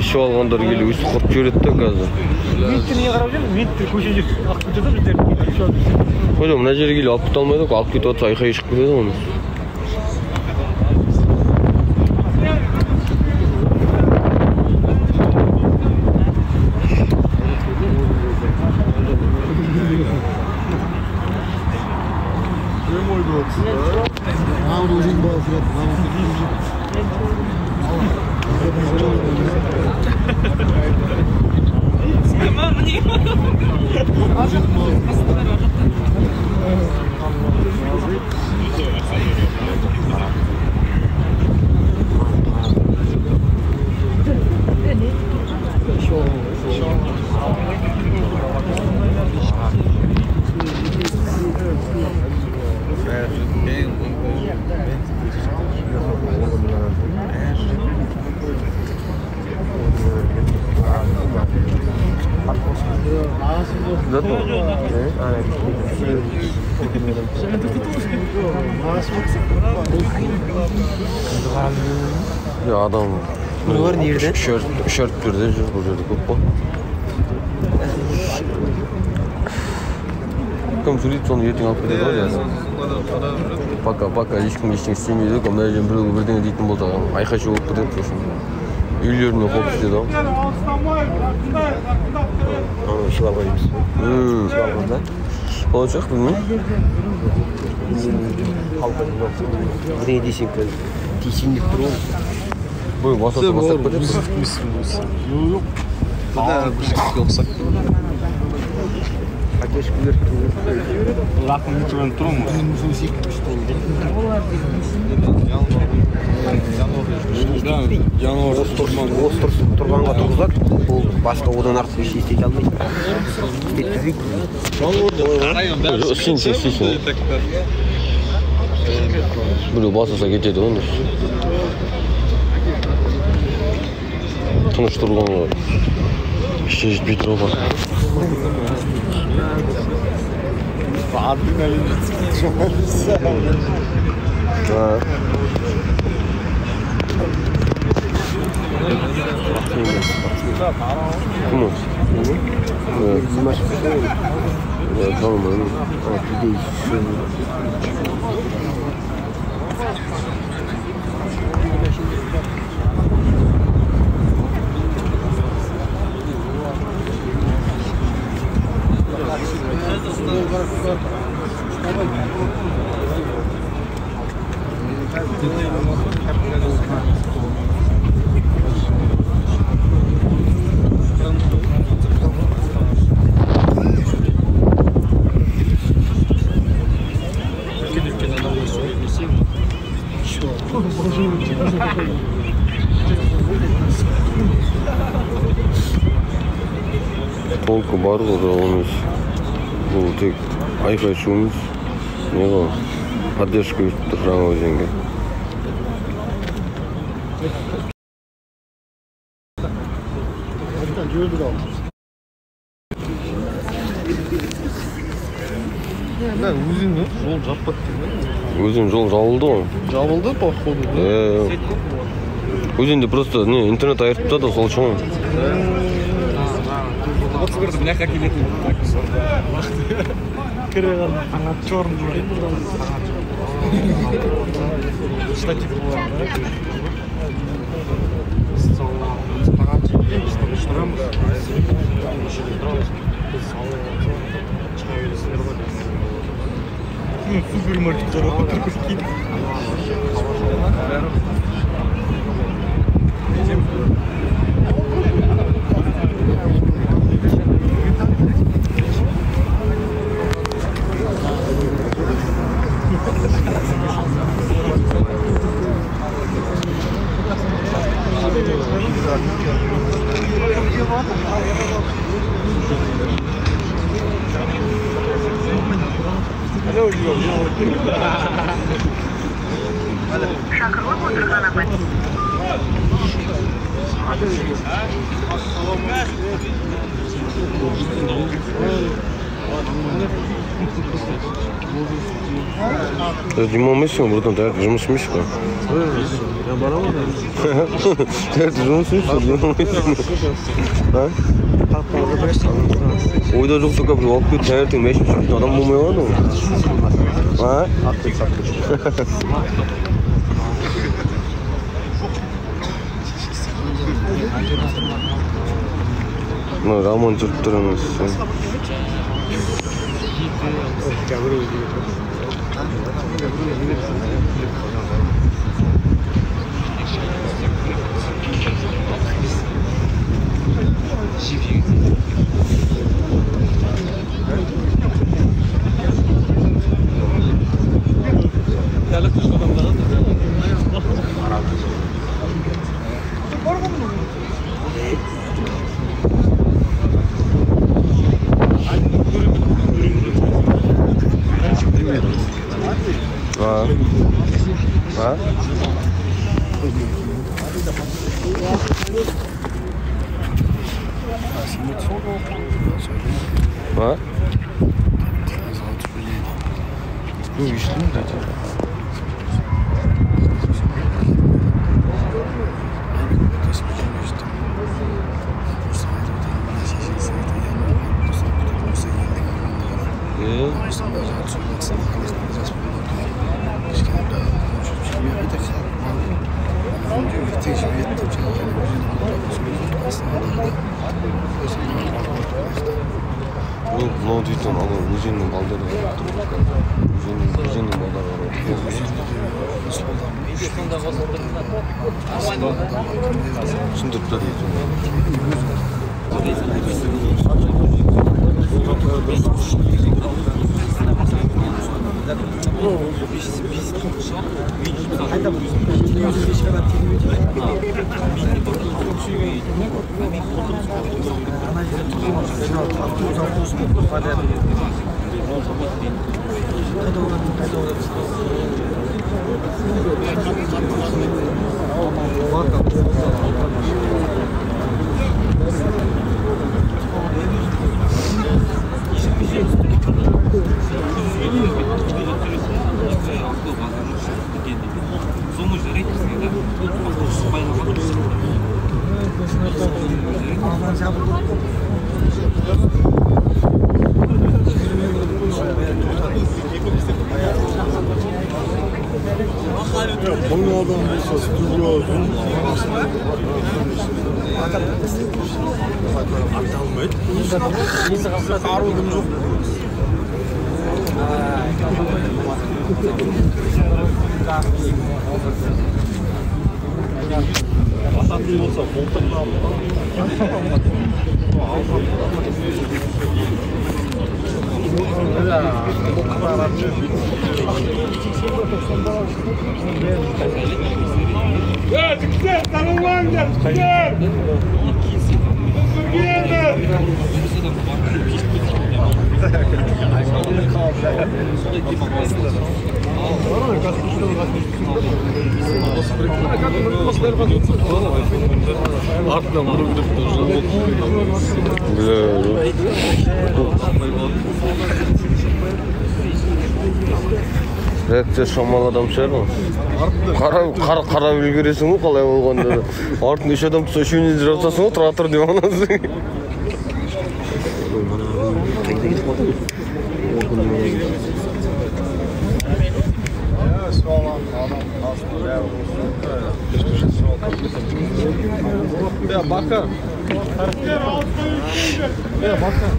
Şu alğanlar geliyor, üstü kırp jöredi de gazı. Vintti niye qarab жүрміз? Vintti көше жүр. Ақ кетеді біздер. Hocam mına жерге келіп алып кете алмайды ғой, алып кетіп жатса айқай шығып кетеді оны. Ya adam Buralar nerede? Şört birde жүр бұл жерде көп қой. Кім сөйлейді, соны ертең алып кетеді ғой яғни. Пока ешкім ештеңе істемейді, мына жерден біреу бірдеңе дейтін болса, айқай-шу болып кетеді сосын. Үйлеріне қоп істеді ғой. Шылауға дейміз. Шылауғанда? Қалай шығақ, білмеймін. Бірдеңе десең кәз тейсен деп тұр ғой. Бұл басып кетеді. Жоқ. Бұда бір жігітке ұқсап. Қатешкілер тұр. Рақым үтірген тұр ма? Осы тұрғанға тұрғызады. Ол басқа одан артық еш істете алмайды. Істейсің. Біреу басылса кетеді ғой. Тыныш тұрғанға іште жетпей тұр ғой. Кім ол? Толку бар ғой емес. Бұл тек айқай-шу емес. Не ғой? Поддержка өтіп тұр жаңа өзенге. Өзен жол жаппады. Өзен жол жабылды ғой. Жабылды, походу. Өзенде просто интернет айыртып тастады, сол үшін ғой. Вот теперь меня как и летом. Кырыган аңа чорный. Штатив бар. Супермаркеттер открыты. Шақырылып отырған абонент. Cuma mısın buradan da жұмысмыш па? Ben baramam da. жұмысмыш, ha? Oyda жоқса көп алып кет, таңертең мәшін жүретін адам болмай қалады ғой. Ha? Мына роман жүріп тұрамыз. Ha? Ha? Bu işte mi dedi? Мынау дейтін ана өзеннің балдары өзеннің балдары шындыртта дейтін Bunlardan birisi stüdyo Ya güzel, tanımlan gel, güzel. Реакция шамал адам шығар ғой. Қарап үлгересің ғой қалай болғанда. Артын үш адам тұса үшеуіне де жатасың ғой, тұра тұр деп анасың. Ya baka. Ya baka.